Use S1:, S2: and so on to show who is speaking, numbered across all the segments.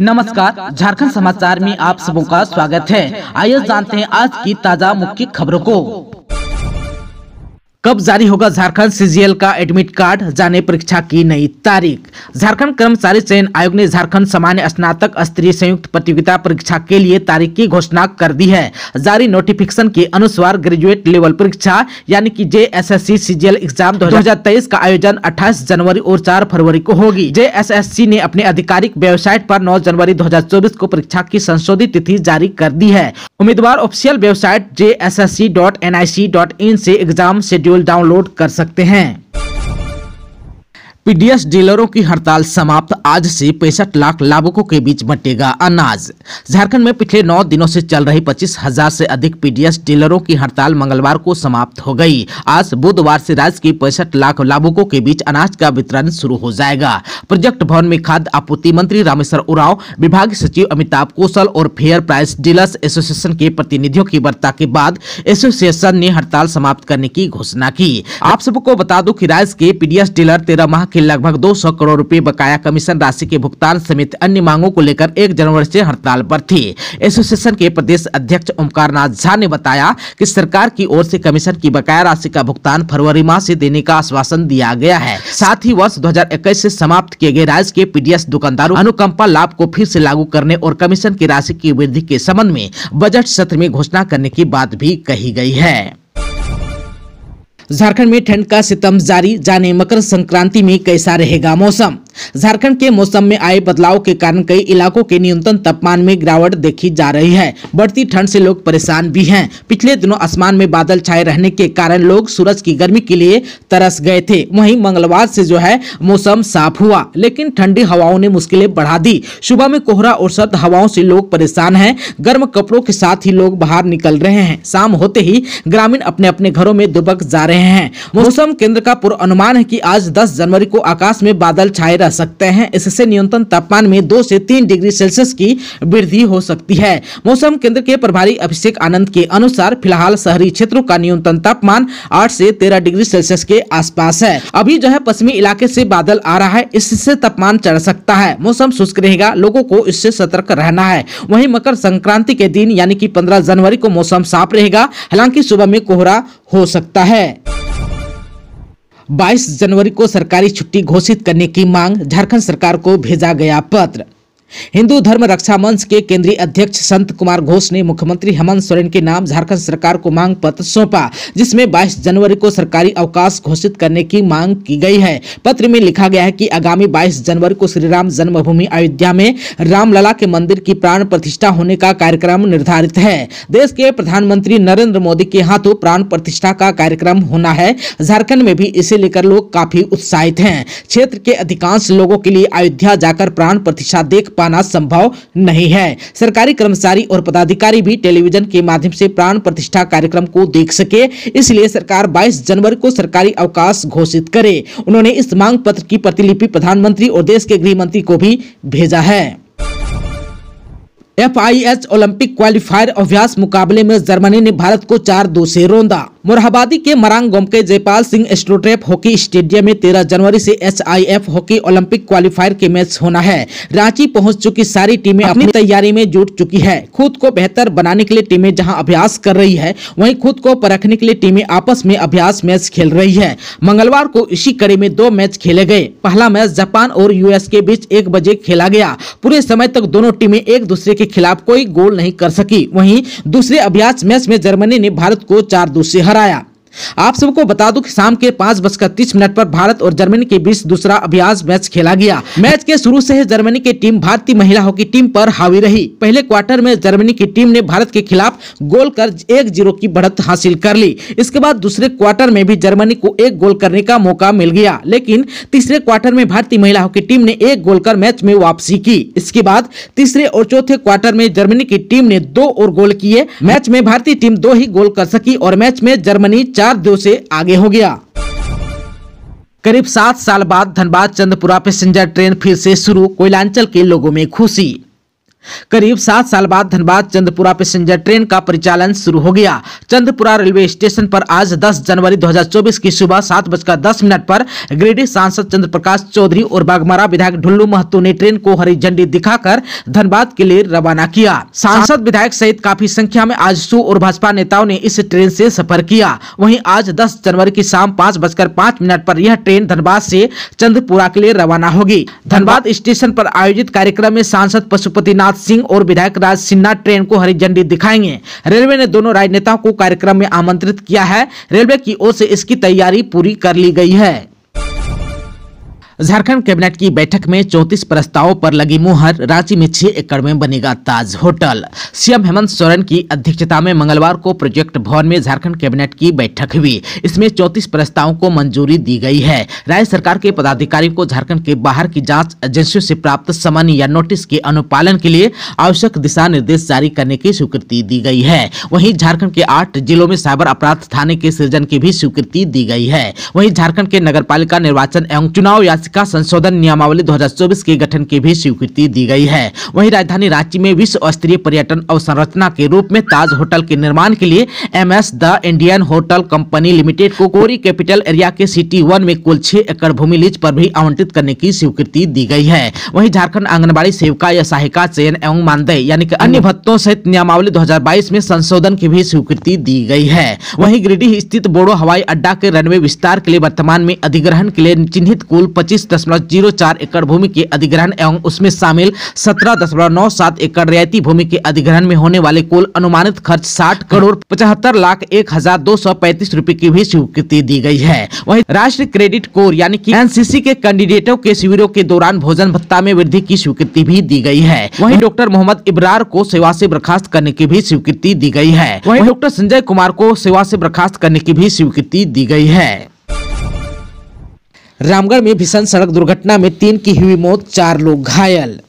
S1: नमस्कार, झारखंड समाचार में आप सबों का स्वागत है। आइए जानते हैं आज की ताजा मुख्य खबरों को। कब जारी होगा झारखंड सीजीएल का एडमिट कार्ड, जाने परीक्षा की नई तारीख। झारखंड कर्मचारी चयन आयोग ने झारखंड सामान्य स्नातक स्तरीय संयुक्त प्रतियोगिता परीक्षा के लिए तारीख की घोषणा कर दी है। जारी नोटिफिकेशन के अनुसार ग्रेजुएट लेवल परीक्षा यानी कि जेएसएससी सीजीएल एग्जाम 2023 का आयोजन 28 जनवरी और 4 फरवरी को होगी। जेएसएससी ने अपने आधिकारिक वेबसाइट पर 9 जनवरी 2024 को परीक्षा की संशोधित तिथि जारी कर दी है। उम्मीदवार ऑफिशियल वेबसाइट jssc.nic.in से एग्जाम शेड्यूल डाउनलोड कर सकते हैं। पीडीएस डीलरों की हड़ताल समाप्त, आज से 65 लाख लाभुकों के बीच बंटेगा अनाज। झारखंड में पिछले 9 दिनों से चल रही 25,000 से अधिक पीडीएस डीलरों की हड़ताल मंगलवार को समाप्त हो गई। आज बुधवार से राज्य के 65 लाख लाभुकों के बीच अनाज का वितरण शुरू हो जाएगा। प्रोजेक्ट भवन में खाद्य आपूर्ति मंत्री रामेश्वर उरांव, विभागीय सचिव अमिताभ कौशल और फेयर प्राइस डीलर्स एसोसिएशन के प्रतिनिधियों की वार्ता के बाद एसोसिएशन ने हड़ताल समाप्त करने की घोषणा की। आप सबको बता दूं कि राज्य के पीडीएस डीलर 13 माह के लगभग 200 करोड़ रुपए बकाया कमीशन राशि के भुगतान समेत अन्य मांगों को लेकर 1 जनवरी से हड़ताल पर थे। एसोसिएशन के प्रदेश अध्यक्ष ओमकार नाथ झा ने बताया कि सरकार की ओर से कमीशन की बकाया राशि का भुगतान फरवरी माह से देने का आश्वासन दिया गया है। साथ ही वर्ष 2021 से समाप्त किए गए राज्य के पीडीएस दुकानदारों अनुकंपा लाभ को फिर से लागू करने और कमीशन की राशि की वृद्धि के संबंध में बजट सत्र में घोषणा करने की बात भी कही गई है। झारखंड में ठंड का सितम जारी, जाने मकर संक्रांति में कैसा रहेगा मौसम। झारखंड के मौसम में आए बदलाव के कारण कई इलाकों के न्यूनतम तापमान में गिरावट देखी जा रही है। बढ़ती ठंड से लोग परेशान भी हैं। पिछले दिनों आसमान में बादल छाए रहने के कारण लोग सूरज की गर्मी के लिए तरस गए थे। वहीं मंगलवार से मौसम साफ हुआ, लेकिन ठंडी हवाओं ने मुश्किलें बढ़ा दी। सुबह में कोहरा और सर्द हवाओं से लोग परेशान हैं। गर्म कपड़ों के साथ ही लोग बाहर निकल रहे हैं। शाम होते ही ग्रामीण अपने अपने घरों में दुबक जा रहे हैं। मौसम केंद्र का पूर्वानुमान है कि आज 10 जनवरी को आकाश में बादल छाए रह सकते हैं। इससे न्यूनतम तापमान में 2 से 3 डिग्री सेल्सियस की वृद्धि हो सकती है। मौसम केंद्र के प्रभारी अभिषेक आनंद के अनुसार फिलहाल शहरी क्षेत्रों का न्यूनतम तापमान 8 से 13 डिग्री सेल्सियस के आसपास है। अभी पश्चिमी इलाके से बादल आ रहा है, इससे तापमान चढ़ सकता है। मौसम शुष्क रहेगा, लोगों को इससे सतर्क रहना है। वहीं मकर संक्रांति के दिन यानी कि 15 जनवरी को मौसम साफ रहेगा, हालांकि सुबह में कोहरा हो सकता है। 22 जनवरी को सरकारी छुट्टी घोषित करने की मांग, झारखंड सरकार को भेजा गया पत्र। हिंदू धर्म रक्षा मंच के केंद्रीय अध्यक्ष संत कुमार घोष ने मुख्यमंत्री हेमंत सोरेन के नाम झारखंड सरकार को मांग पत्र सौंपा, जिसमें 22 जनवरी को सरकारी अवकाश घोषित करने की मांग की गई है। पत्र में लिखा गया है कि आगामी 22 जनवरी को श्री राम जन्मभूमि अयोध्या में रामलला के मंदिर की प्राण प्रतिष्ठा होने का कार्यक्रम निर्धारित है। देश के प्रधानमंत्री नरेंद्र मोदी के हाथों प्राण प्रतिष्ठा का कार्यक्रम होना है। झारखंड में भी इसे लेकर लोग काफी उत्साहित हैं। क्षेत्र के अधिकांश लोगों के लिए अयोध्या जाकर प्राण प्रतिष्ठा देख पाना संभव नहीं है। सरकारी कर्मचारी और पदाधिकारी भी टेलीविजन के माध्यम से प्राण प्रतिष्ठा कार्यक्रम को देख सके, इसलिए सरकार 22 जनवरी को सरकारी अवकाश घोषित करे। उन्होंने इस मांग पत्र की प्रतिलिपि प्रधानमंत्री और देश के गृह मंत्री को भी भेजा है। FIH ओलंपिक क्वालिफायर अभ्यास मुकाबले में जर्मनी ने भारत को 4-2 से रौंदा। मोरहाबादी के मरांगगोम के जयपाल सिंह स्ट्रोट्रेप हॉकी स्टेडियम में 13 जनवरी से HIF हॉकी ओलंपिक क्वालिफायर के मैच होना है। रांची पहुंच चुकी सारी टीमें अपनी तैयारी में जुट चुकी है। खुद को बेहतर बनाने के लिए टीमें जहां अभ्यास कर रही है, वहीं खुद को परखने के लिए टीमें आपस में अभ्यास मैच खेल रही है। मंगलवार को इसी कड़ी में 2 मैच खेले गए। पहला मैच जापान और US के बीच 1 बजे खेला गया। पूरे समय तक दोनों टीमें एक दूसरे के खिलाफ कोई गोल नहीं कर सकी। वहीं दूसरे अभ्यास मैच में जर्मनी ने भारत को 4-2 से हराया। आप सबको बता दूं कि शाम के 5:30 पर भारत और जर्मनी के बीच दूसरा अभ्यास मैच खेला गया। मैच के शुरू से ही जर्मनी की टीम भारतीय महिला हॉकी टीम पर हावी रही। पहले क्वार्टर में जर्मनी की टीम ने भारत के खिलाफ गोल कर 1-0 की बढ़त हासिल कर ली। इसके बाद दूसरे क्वार्टर में भी जर्मनी को 1 गोल करने का मौका मिल गया, लेकिन तीसरे क्वार्टर में भारतीय महिला हॉकी टीम ने 1 गोल कर मैच में वापसी की। इसके बाद तीसरे और चौथे क्वार्टर में जर्मनी की टीम ने 2 और गोल किए। मैच में भारतीय टीम 2 ही गोल कर सकी और मैच में जर्मनी 4-2 से आगे हो गया। करीब 7 साल बाद धनबाद चंदपुरा पैसेंजर ट्रेन फिर से शुरू, कोयलांचल के लोगों में खुशी। करीब 7 साल बाद धनबाद चंद्रपुरा पैसेंजर ट्रेन का परिचालन शुरू हो गया। चंद्रपुरा रेलवे स्टेशन पर आज 10 जनवरी 2024 की सुबह 7:10 पर गिरिडीह सांसद चंद्र प्रकाश चौधरी और बाघमारा विधायक ढुल्लू महतो ने ट्रेन को हरी झंडी दिखाकर धनबाद के लिए रवाना किया। सांसद विधायक सहित काफी संख्या में आजसू और भाजपा नेताओं ने इस ट्रेन से सफर किया। वहीं आज 10 जनवरी की शाम 5:05 पर यह ट्रेन धनबाद से चंद्रपुरा के लिए रवाना होगी। धनबाद स्टेशन पर आयोजित कार्यक्रम में सांसद पशुपतिनाथ सिंह और विधायक राज सिन्हा ट्रेन को हरी झंडी दिखाएंगे। रेलवे ने दोनों राजनेताओं को कार्यक्रम में आमंत्रित किया है। रेलवे की ओर से इसकी तैयारी पूरी कर ली गई है। झारखंड कैबिनेट की बैठक में 34 प्रस्तावों पर लगी मुहर। रांची में 6 एकड़ में बनेगा ताज होटल। सीएम हेमंत सोरेन की अध्यक्षता में मंगलवार को प्रोजेक्ट भवन में झारखंड कैबिनेट की बैठक हुई। इसमें 34 प्रस्तावों को मंजूरी दी गई है। राज्य सरकार के पदाधिकारियों को झारखंड के बाहर की जांच एजेंसियों से प्राप्त समन या नोटिस के अनुपालन के लिए आवश्यक दिशा निर्देश जारी करने की स्वीकृति दी गई है। वहीं झारखंड के 8 जिलों में साइबर अपराध थाने के सृजन की भी स्वीकृति दी गई है। वहीं झारखंड के नगरपालिका निर्वाचन एवं चुनाव का संशोधन नियमावली 2024 के गठन की भी स्वीकृति दी गई है। वहीं राजधानी रांची में विश्व स्तरीय पर्यटन अवसंरचना के रूप में ताज होटल के निर्माण के लिए MS the Indian hotel company limited को कोरी कैपिटल एरिया के सिटी 1 में कुल 6 एकड़ भूमि लीज पर भी आवंटित करने की स्वीकृति दी गई है। वहीं झारखंड आंगनबाड़ी सेविका या सहायिका चयन एवं मानदेय यानी कि अन्य भत्तों सहित नियमावली 2022 में संशोधन की भी स्वीकृति दी गई है। वहीं गिरिडीह स्थित बोड़ो हवाई अड्डा के रनवे विस्तार के लिए वर्तमान में अधिग्रहण के लिए चिन्हित कुल 25.04 एकड़ भूमि के अधिग्रहण एवं उसमें शामिल 17.97 एकड़ रियायती भूमि के अधिग्रहण में होने वाले कुल अनुमानित खर्च 60,75,01,235 रुपए की भी स्वीकृति दी गई है। वहीं राष्ट्रीय क्रेडिट कोर यानी कि NCC के कैंडिडेटों के शिविरों के दौरान भोजन भत्ता में वृद्धि की स्वीकृति भी दी गई है। वहीं डॉक्टर मोहम्मद इब्रार को सेवा से बर्खास्त करने की भी स्वीकृति दी गई है। वहीं डॉक्टर संजय कुमार को सेवा से बर्खास्त करने की भी स्वीकृति दी गई है। रामगढ़ में भीषण सड़क दुर्घटना में 3 की हुई मौत, 4 लोग घायल।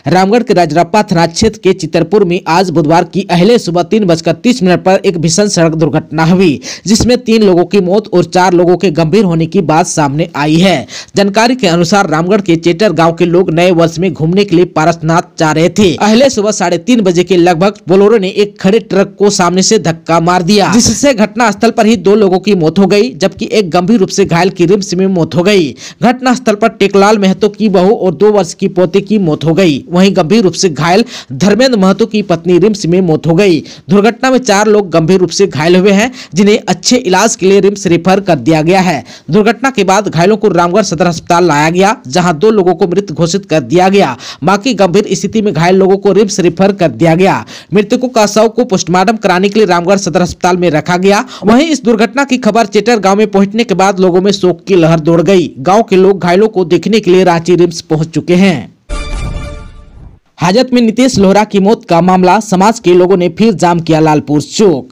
S1: रामगढ़ के राजरप्पा थाना क्षेत्र के चितरपुर में आज बुधवार की अहले सुबह 3:30 पर एक भीषण सड़क दुर्घटना हुई, जिसमें 3 लोगों की मौत और 4 लोगों के गंभीर होने की बात सामने आई है। जानकारी के अनुसार रामगढ़ के चेटर गांव के लोग नए वर्ष में घूमने के लिए पारसनाथ जा रहे थे। अहले सुबह 3:30 बजे के लगभग बोलेरो ने एक खड़े ट्रक को सामने से धक्का मार दिया, जिससे घटना स्थल पर ही 2 लोगों की मौत हो गई, जबकि एक गंभीर रूप से घायल की रिम्स में मौत हो गई। घटना स्थल पर टेकलाल महतो की बहू और 2 वर्ष की पोते की मौत हो गई। वहीं गंभीर रूप से घायल धर्मेंद्र महतो की पत्नी रिम्स में मौत हो गई। दुर्घटना में 4 लोग गंभीर रूप से घायल हुए हैं, जिन्हें अच्छे इलाज के लिए रिम्स रेफर कर दिया गया है। दुर्घटना के बाद घायलों को रामगढ़ सदर अस्पताल लाया गया, जहां 2 लोगों को मृत घोषित कर दिया गया। बाकी गंभीर स्थिति में घायल लोगों को रिम्स रेफर कर दिया गया। मृतकों का शव को पोस्टमार्टम कराने के लिए रामगढ़ सदर अस्पताल में रखा गया। वहीं इस दुर्घटना की खबर चेटर गाँव में पहुंचने के बाद लोगों में शोक की लहर दौड़ गई। गाँव के लोग घायलों को देखने के लिए रांची रिम्स पहुंच चुके हैं। हाजत में नीतीश लोहरा की मौत का मामला, समाज के लोगों ने फिर जाम किया लालपुर चौक।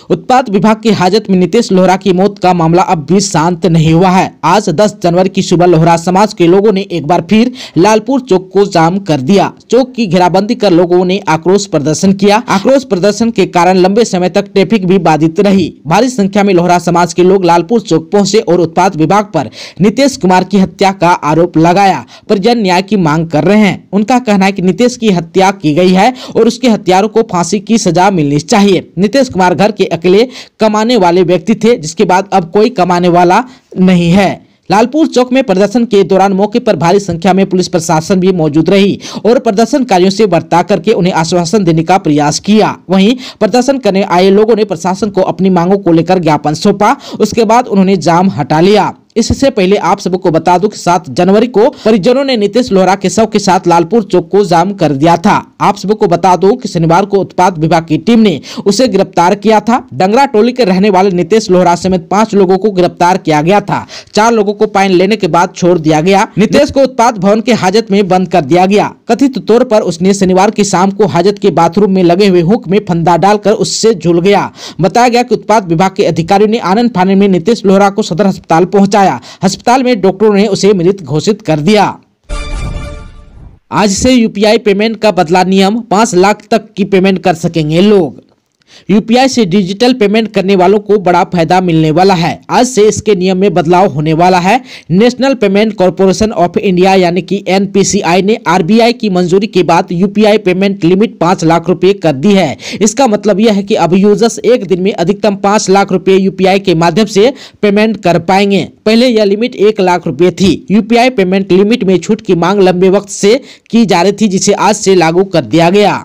S1: उत्पाद विभाग की हाजत में नीतीश लोहरा की मौत का मामला अब भी शांत नहीं हुआ है। आज 10 जनवरी की सुबह लोहरा समाज के लोगों ने एक बार फिर लालपुर चौक को जाम कर दिया। चौक की घेराबंदी कर लोगों ने आक्रोश प्रदर्शन किया। आक्रोश प्रदर्शन के कारण लंबे समय तक ट्रैफिक भी बाधित रही। भारी संख्या में लोहरा समाज के लोग लालपुर चौक पहुंचे और उत्पाद विभाग पर नीतीश कुमार की हत्या का आरोप लगाया। परिजन न्याय की मांग कर रहे हैं। उनका कहना है कि नीतीश की हत्या की गई है और उसके हत्यारों को फांसी की सजा मिलनी चाहिए। नीतीश कुमार घर के अकेले कमाने वाले व्यक्ति थे, जिसके बाद अब कोई कमाने वाला नहीं है। लालपुर चौक में प्रदर्शन के दौरान मौके पर भारी संख्या में पुलिस प्रशासन भी मौजूद रही और प्रदर्शनकारियों से वार्ता करके उन्हें आश्वासन देने का प्रयास किया। वहीं प्रदर्शन करने आए लोगों ने प्रशासन को अपनी मांगों को लेकर ज्ञापन सौंपा। उसके बाद उन्होंने जाम हटा लिया। इससे पहले आप सबको बता दूं कि 7 जनवरी को परिजनों ने नीतीश लोहरा के शव के साथ लालपुर चौक को जाम कर दिया था। आप सबको बता दूं कि शनिवार को उत्पाद विभाग की टीम ने उसे गिरफ्तार किया था। डंगरा टोली के रहने वाले नीतीश लोहरा समेत 5 लोगों को गिरफ्तार किया गया था। 4 लोगों को फाइन लेने के बाद छोड़ दिया गया। नीतीश को उत्पाद भवन के हाजत में बंद कर दिया गया। कथित तौर पर उसने शनिवार की शाम को हाजत के बाथरूम में लगे हुए हुक में फंदा डालकर उससे झूल गया। बताया गया कि उत्पाद विभाग के अधिकारियों ने आनन फानन में नीतीश लोहरा को सदर अस्पताल पहुंचाया। अस्पताल में डॉक्टरों ने उसे मृत घोषित कर दिया। आज से UPI पेमेंट का बदला नियम, 5 लाख तक की पेमेंट कर सकेंगे लोग। यूपीआई से डिजिटल पेमेंट करने वालों को बड़ा फायदा मिलने वाला है। आज से इसके नियम में बदलाव होने वाला है। National payment corporation of India यानी कि एनपीसीआई ने आरबीआई की मंजूरी के बाद यूपीआई पेमेंट लिमिट 5 लाख रुपए कर दी है। इसका मतलब यह है कि अब यूजर्स एक दिन में अधिकतम 5 लाख रुपए यूपीआई के माध्यम से पेमेंट कर पाएंगे। पहले यह लिमिट 1 लाख रुपए थी। यूपीआई पेमेंट लिमिट में छूट की मांग लंबे वक्त से की जा रही थी, जिसे आज से लागू कर दिया गया।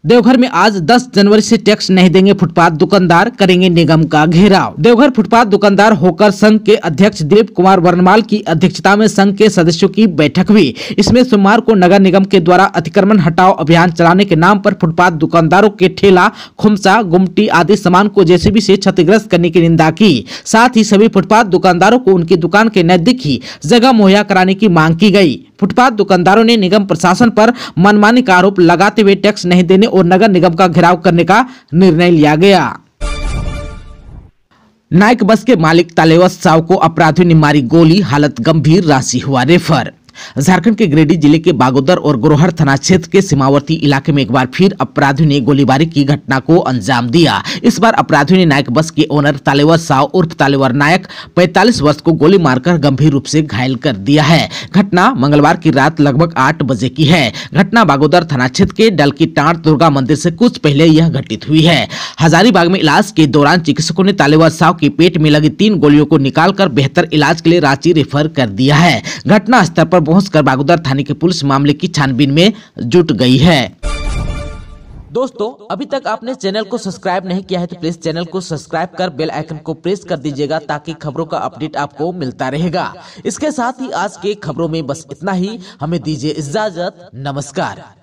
S1: देवघर में आज 10 जनवरी से टैक्स नहीं देंगे फुटपाथ दुकानदार, करेंगे निगम का घेराव। देवघर फुटपाथ दुकानदार होकर संघ के अध्यक्ष दिलीप कुमार वर्णमाल की अध्यक्षता में संघ के सदस्यों की बैठक हुई। इसमें सोमवार को नगर निगम के द्वारा अतिक्रमण हटाओ अभियान चलाने के नाम पर फुटपाथ दुकानदारों के ठेला, खुमसा, गुमटी आदि सामान को जेसीबी से क्षतिग्रस्त करने की निंदा की। साथ ही सभी फुटपाथ दुकानदारों को उनकी दुकान के नजदीक ही जगह मुहैया कराने की मांग की गई। फुटपाथ दुकानदारों ने निगम प्रशासन पर मनमानी का आरोप लगाते हुए टैक्स नहीं देने और नगर निगम का घेराव करने का निर्णय लिया गया। नाइक बस के मालिक तालेवर साव को अपराधियों ने मारी गोली, हालत गंभीर, राशि हुआ रेफर। झारखंड के गिरिडीह जिले के बागोदर और गोरोहर थाना क्षेत्र के सीमावर्ती इलाके में एक बार फिर अपराधियों ने गोलीबारी की घटना को अंजाम दिया। इस बार अपराधियों ने नायक बस के ओनर तालेवर साव उर्फ तालेवर नायक 45 वर्ष को गोली मारकर गंभीर रूप से घायल कर दिया है। घटना मंगलवार की रात लगभग 8 बजे की है। घटना बागोदर थाना क्षेत्र के डलकी टांट दुर्गा मंदिर से कुछ पहले यह घटित हुई है। हजारीबाग में इलाज के दौरान चिकित्सकों ने तालेवर साव के पेट में लगी 3 गोलियों को निकालकर बेहतर इलाज के लिए रांची रेफर कर दिया है। घटना स्थल पर पहुंचकर बागोदर थाने की पुलिस मामले की छानबीन में जुट गई है। दोस्तों, अभी तक आपने चैनल को सब्सक्राइब नहीं किया है तो प्लीज चैनल को सब्सक्राइब कर बेल आइकन को प्रेस कर दीजिएगा ताकि खबरों का अपडेट आपको मिलता रहेगा। इसके साथ ही आज के खबरों में बस इतना ही। हमें दीजिए इजाजत। नमस्कार।